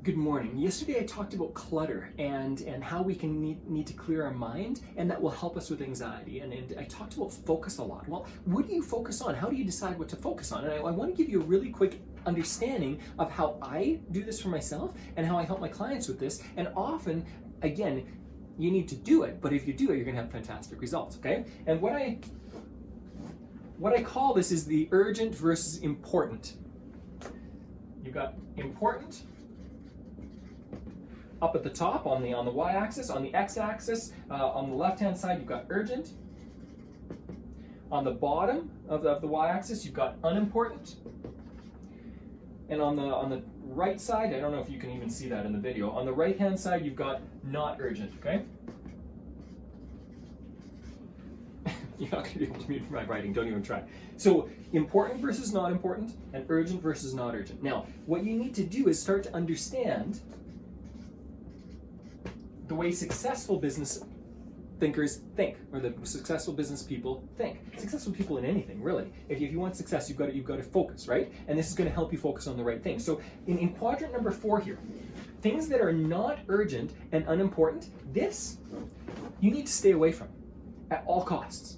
Good morning. Yesterday I talked about clutter and how we can need to clear our mind, and that will help us with anxiety. And I talked about focus a lot. Well, what do you focus on? How do you decide what to focus on? And I want to give you a really quick understanding of how I do this for myself and how I help my clients with this. And often, again, you need to do it, but if you do it, you're going to have fantastic results, okay? And what I call this is the urgent versus important. You've got important up at the top on the y-axis. On the x-axis, on the left-hand side, you've got urgent. On the bottom of the y-axis, you've got unimportant. And on the right side, I don't know if you can even see that in the video, on the right-hand side, you've got not urgent, okay? You're not going to be able to read from my writing, don't even try. So important versus not important, and urgent versus not urgent. Now, what you need to do is start to understand the way successful business thinkers think, or the successful business people think. Successful people in anything, really. If you want success, you've got to focus, right? And this is going to help you focus on the right thing. So in quadrant number 4 here, things that are not urgent and unimportant, this you need to stay away from at all costs.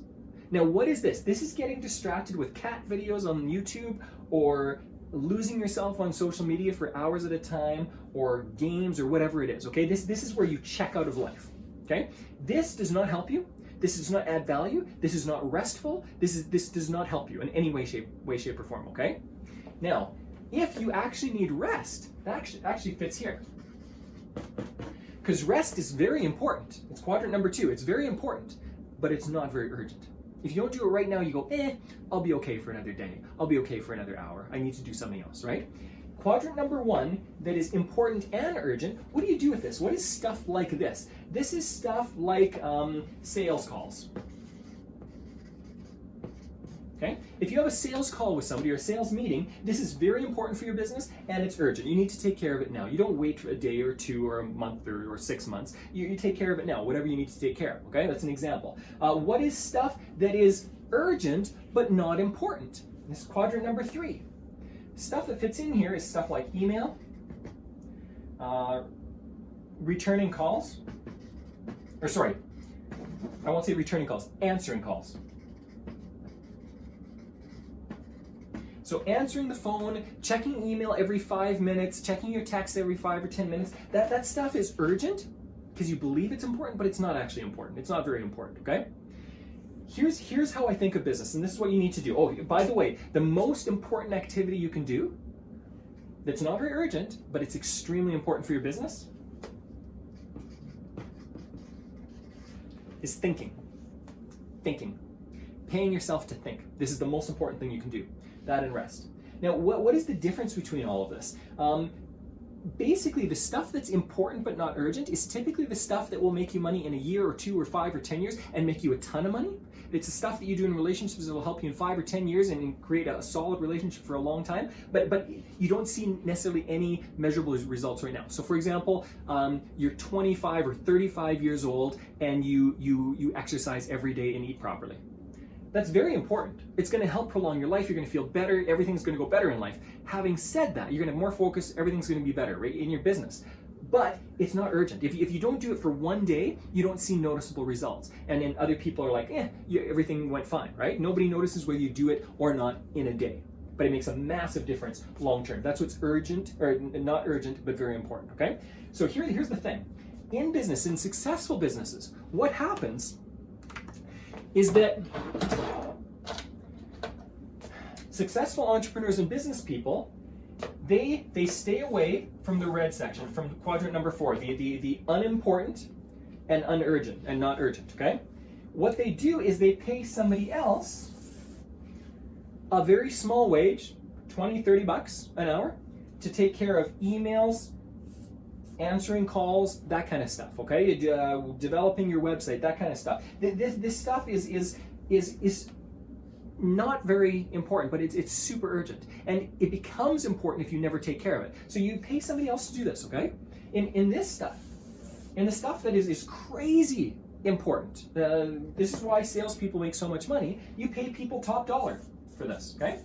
Now, what is this? This is getting distracted with cat videos on YouTube, or losing yourself on social media for hours at a time, or games, or whatever it is, okay? This is where you check out of life, okay? This does not help you. This does not add value. This is not restful. This does not help you in any way, shape, or form, okay? Now, if you actually need rest, that actually fits here. Because rest is very important. It's quadrant number 2. It's very important, but it's not very urgent. If you don't do it right now, you go, I'll be okay for another day. I'll be okay for another hour. I need to do something else, right? Quadrant number 1, that is important and urgent, what do you do with this? What is stuff like this? This is stuff like sales calls. Okay? If you have a sales call with somebody or a sales meeting, this is very important for your business and it's urgent. You need to take care of it now. You don't wait for a day or 2 or a month or 6 months. You take care of it now, whatever you need to take care of. Okay? That's an example. What is stuff that is urgent but not important? This is quadrant number 3. Stuff that fits in here is stuff like email, returning calls, or sorry, I won't say returning calls, answering calls. So answering the phone, checking email every 5 minutes, checking your text every 5 or 10 minutes, that stuff is urgent because you believe it's important, but it's not actually important. It's not very important, okay? Here's how I think of business, and this is what you need to do. Oh, by the way, the most important activity you can do that's not very urgent, but it's extremely important for your business is thinking. Thinking. Paying yourself to think. This is the most important thing you can do. That and rest. Now, what is the difference between all of this? Basically, the stuff that's important but not urgent is typically the stuff that will make you money in a year or 2 or 5 or 10 years and make you a ton of money. It's the stuff that you do in relationships that will help you in 5 or 10 years and create a solid relationship for a long time. But you don't see necessarily any measurable results right now. So, for example, you're 25 or 35 years old and you exercise every day and eat properly. That's very important. It's going to help prolong your life. You're going to feel better. Everything's going to go better in life. Having said that, you're going to have more focus. Everything's going to be better, right, in your business. But it's not urgent. If you don't do it for one day, you don't see noticeable results. And then other people are like, everything went fine, right? Nobody notices whether you do it or not in a day. But it makes a massive difference long term. That's what's urgent, or not urgent, but very important, okay? So here's the thing. In business, in successful businesses, what happens is that successful entrepreneurs and business people, they stay away from the red section, from quadrant number 4, the unimportant and unurgent and not urgent, okay? What they do is they pay somebody else a very small wage, 20, 30 bucks an hour, to take care of emails, answering calls, that kind of stuff, okay? Developing your website, that kind of stuff. This stuff is not very important, but it's super urgent. And it becomes important if you never take care of it. So you pay somebody else to do this, okay? In this stuff, in the stuff that is crazy important, this is why salespeople make so much money, you pay people top dollar for this, okay?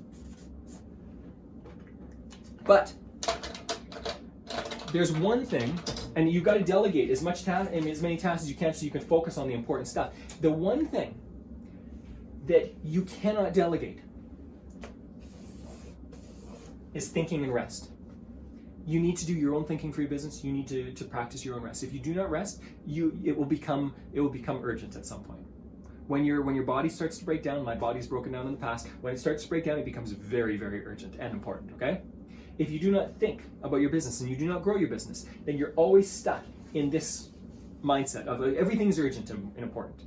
But there's one thing, and you've got to delegate as many tasks as you can so you can focus on the important stuff. The one thing that you cannot delegate is thinking and rest. You need to do your own thinking for your business. You need to practice your own rest. If you do not rest, it will become urgent at some point. When your body starts to break down, my body's broken down in the past. When it starts to break down, it becomes very, very urgent and important. Okay? If you do not think about your business and you do not grow your business, then you're always stuck in this mindset of everything's urgent and important.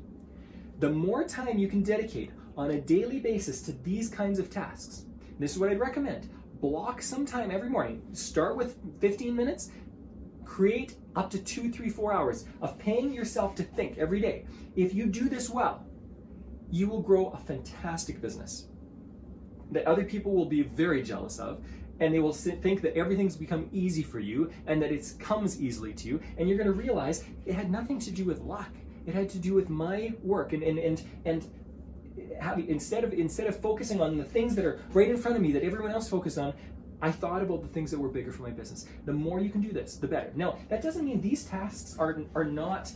The more time you can dedicate on a daily basis to these kinds of tasks, this is what I'd recommend. Block some time every morning. Start with 15 minutes. Create up to 2, 3, 4 hours of paying yourself to think every day. If you do this well, you will grow a fantastic business that other people will be very jealous of, and they will think that everything's become easy for you and that it comes easily to you, and you're going to realize it had nothing to do with luck. It had to do with my work and instead of focusing on the things that are right in front of me that everyone else focused on, I thought about the things that were bigger for my business. The more you can do this, the better. Now, that doesn't mean these tasks are not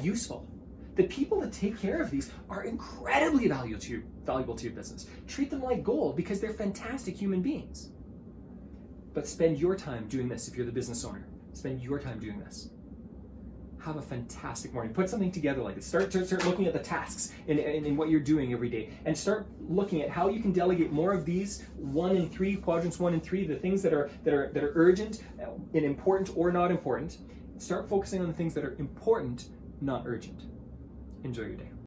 useful. The people that take care of these are incredibly valuable to your business. Treat them like gold because they're fantastic human beings. But spend your time doing this if you're the business owner. Spend your time doing this. Have a fantastic morning. Put something together like this. Start looking at the tasks in what you're doing every day, and start looking at how you can delegate more of these 1 and 3 quadrants, 1 and 3, the things that are urgent and important or not important. Start focusing on the things that are important, not urgent. Enjoy your day.